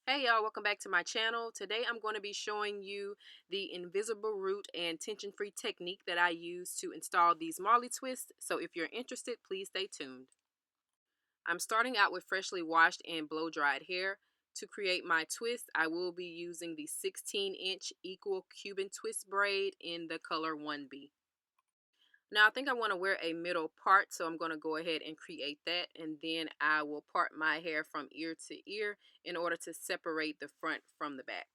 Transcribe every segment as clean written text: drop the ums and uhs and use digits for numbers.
Hey y'all, welcome back to my channel. Today I'm going to be showing you the invisible root and tension free technique that I use to install these Marley twists. So if you're interested, please stay tuned. I'm starting out with freshly washed and blow dried hair. To create my twist, I will be using the 16-inch equal Cuban twist braid in the color 1B. Now I think I want to wear a middle part, so I'm going to go ahead and create that, and then I will part my hair from ear to ear in order to separate the front from the back.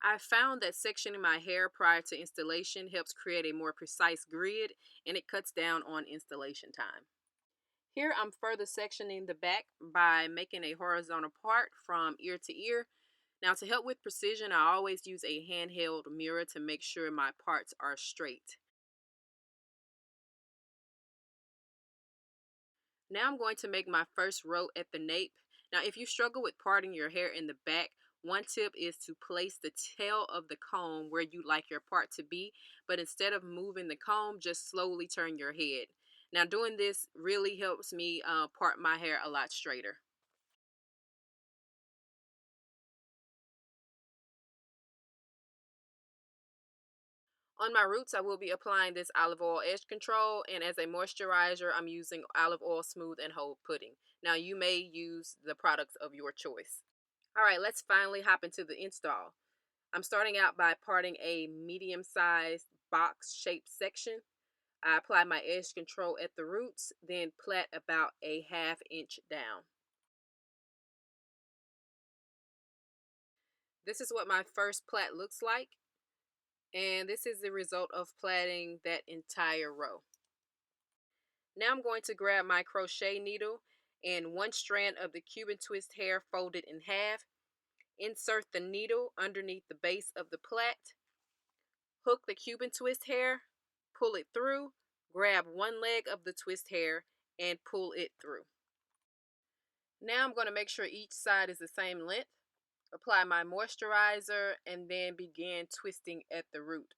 I found that sectioning my hair prior to installation helps create a more precise grid, and it cuts down on installation time. Here I'm further sectioning the back by making a horizontal part from ear to ear. Now to help with precision, I always use a handheld mirror to make sure my parts are straight. Now I'm going to make my first row at the nape. Now if you struggle with parting your hair in the back, one tip is to place the tail of the comb where you like your part to be, but instead of moving the comb, just slowly turn your head. Now doing this really helps me part my hair a lot straighter. On my roots, I will be applying this olive oil edge control, and as a moisturizer, I'm using olive oil smooth and hold pudding. Now you may use the products of your choice. All right, let's finally hop into the install. I'm starting out by parting a medium-sized box-shaped section. I apply my edge control at the roots, then plait about a ½ inch down. This is what my first plait looks like, and this is the result of plaiting that entire row. Now I'm going to grab my crochet needle and one strand of the Cuban twist hair folded in half. Insert the needle underneath the base of the plait. Hook the Cuban twist hair, pull it through, grab one leg of the twist hair, and pull it through. Now I'm going to make sure each side is the same length. Apply my moisturizer and then begin twisting at the root.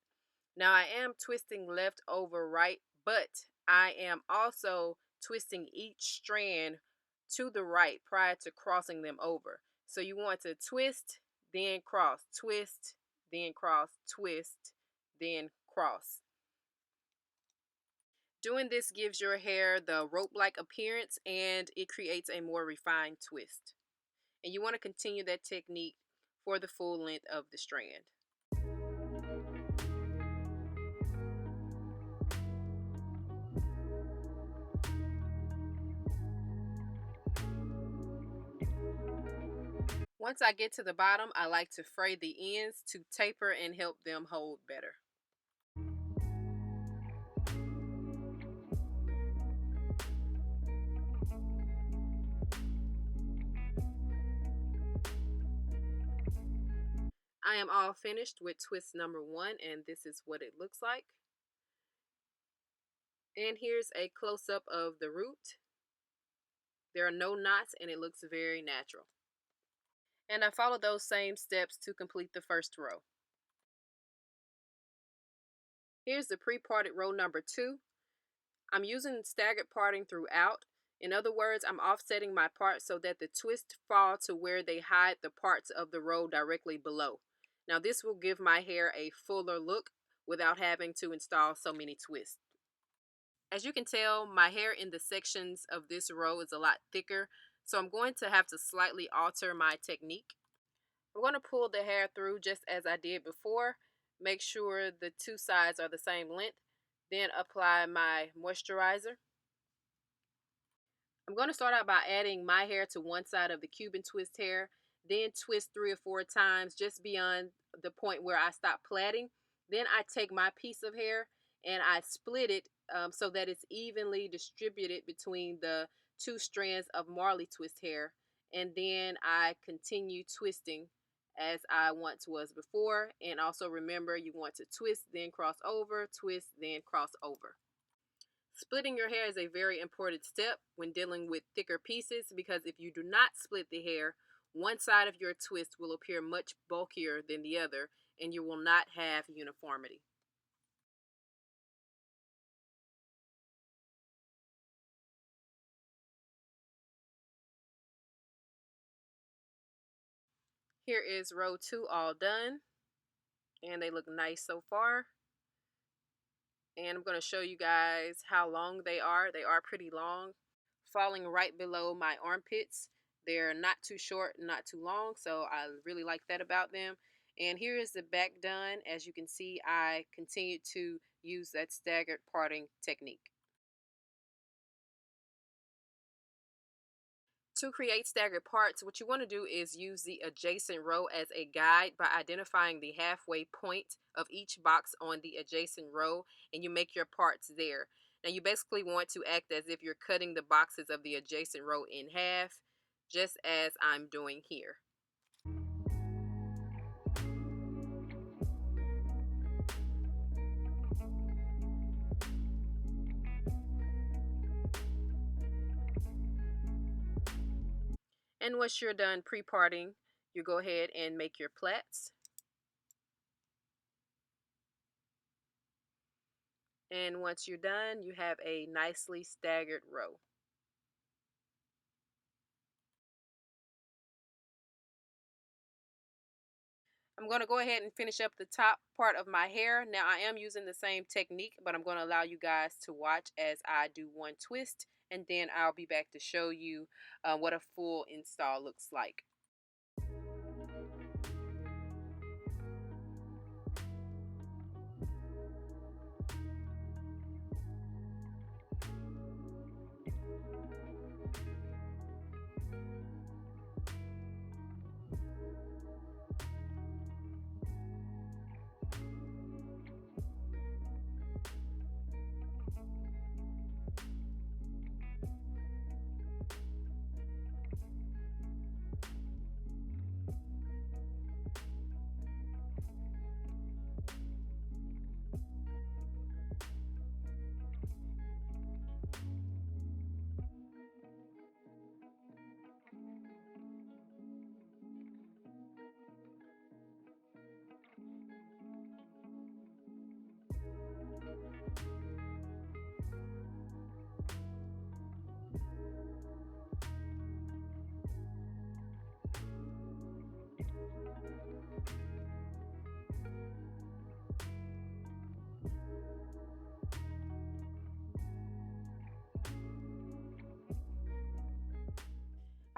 Now I am twisting left over right, but I am also twisting each strand to the right prior to crossing them over. So you want to twist, then cross, twist, then cross, twist, then cross. Doing this gives your hair the rope-like appearance and it creates a more refined twist. And you want to continue that technique for the full length of the strand. Once I get to the bottom, I like to fray the ends to taper and help them hold better. I am all finished with twist number 1, and this is what it looks like. And here's a close-up of the root. There are no knots and it looks very natural. And I followed those same steps to complete the first row. Here's the pre-parted row number 2. I'm using staggered parting throughout. In other words, I'm offsetting my parts so that the twists fall to where they hide the parts of the row directly below. Now this will give my hair a fuller look without having to install so many twists. As you can tell, my hair in the sections of this row is a lot thicker, so I'm going to have to slightly alter my technique. I'm going to pull the hair through just as I did before. Make sure the two sides are the same length. Then apply my moisturizer. I'm going to start out by adding my hair to one side of the Cuban twist hair, then twist 3 or 4 times just beyond the point where I stop plaiting. Then I take my piece of hair and I split it so that it's evenly distributed between the 2 strands of Marley twist hair. And then I continue twisting as I once was before. And also remember, you want to twist, then cross over, twist, then cross over. Splitting your hair is a very important step when dealing with thicker pieces because if you do not split the hair, one side of your twist will appear much bulkier than the other and you will not have uniformity. Here is row 2 all done, and they look nice so far. And I'm going to show you guys how long they are. They are pretty long, falling right below my armpits. They're not too short, not too long, so I really like that about them. And here is the back done. As you can see, I continue to use that staggered parting technique. To create staggered parts, what you want to do is use the adjacent row as a guide by identifying the halfway point of each box on the adjacent row, and you make your parts there. Now you basically want to act as if you're cutting the boxes of the adjacent row in half, just as I'm doing here. And once you're done pre-parting, you go ahead and make your plaits. And once you're done, you have a nicely staggered row. I'm going to go ahead and finish up the top part of my hair. Now I am using the same technique, but I'm going to allow you guys to watch as I do one twist, and then I'll be back to show you what a full install looks like.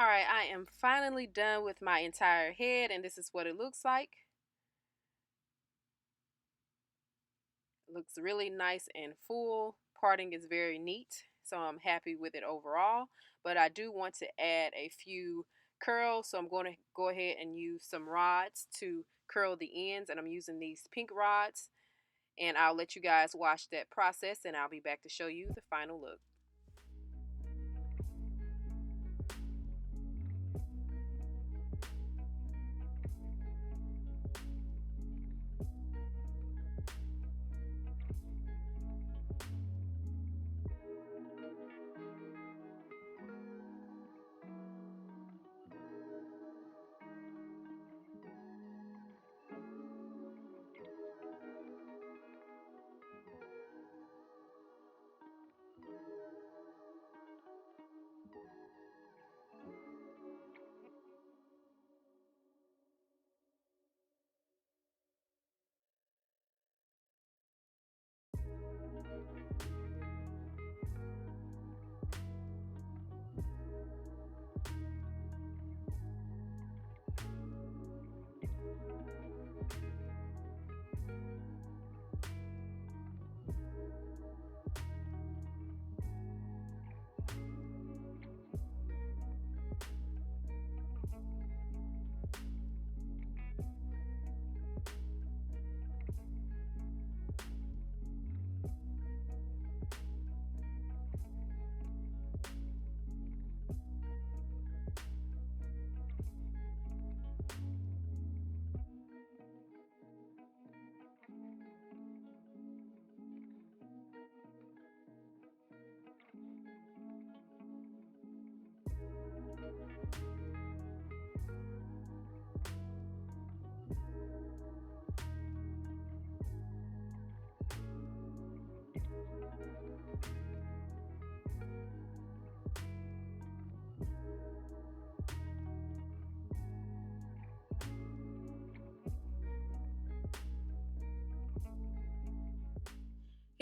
Alright, I am finally done with my entire head, and this is what it looks like. It looks really nice and full. Parting is very neat, so I'm happy with it overall. But I do want to add a few curls, so I'm going to go ahead and use some rods to curl the ends, and I'm using these pink rods. And I'll let you guys watch that process, and I'll be back to show you the final look.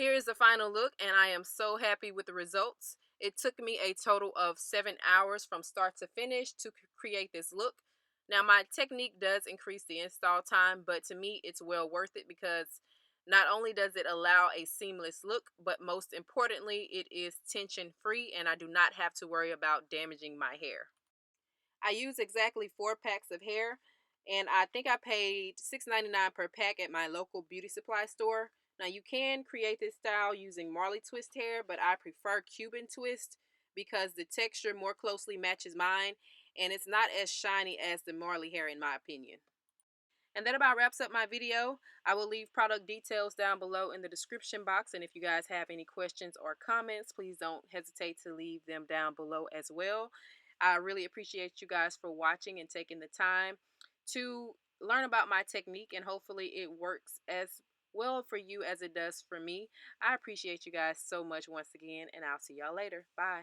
Here is the final look, and I am so happy with the results. It took me a total of 7 hours from start to finish to create this look. Now, my technique does increase the install time, but to me, it's well worth it because not only does it allow a seamless look, but most importantly, it is tension free and I do not have to worry about damaging my hair. I use exactly 4 packs of hair, and I think I paid $6.99 per pack at my local beauty supply store. Now, you can create this style using Marley twist hair, but I prefer Cuban twist because the texture more closely matches mine and it's not as shiny as the Marley hair in my opinion. And that about wraps up my video. I will leave product details down below in the description box. And if you guys have any questions or comments, please don't hesitate to leave them down below as well. I really appreciate you guys for watching and taking the time to learn about my technique. And hopefully it works as well for you as it does for me. I appreciate you guys so much once again. And I'll see y'all later. Bye.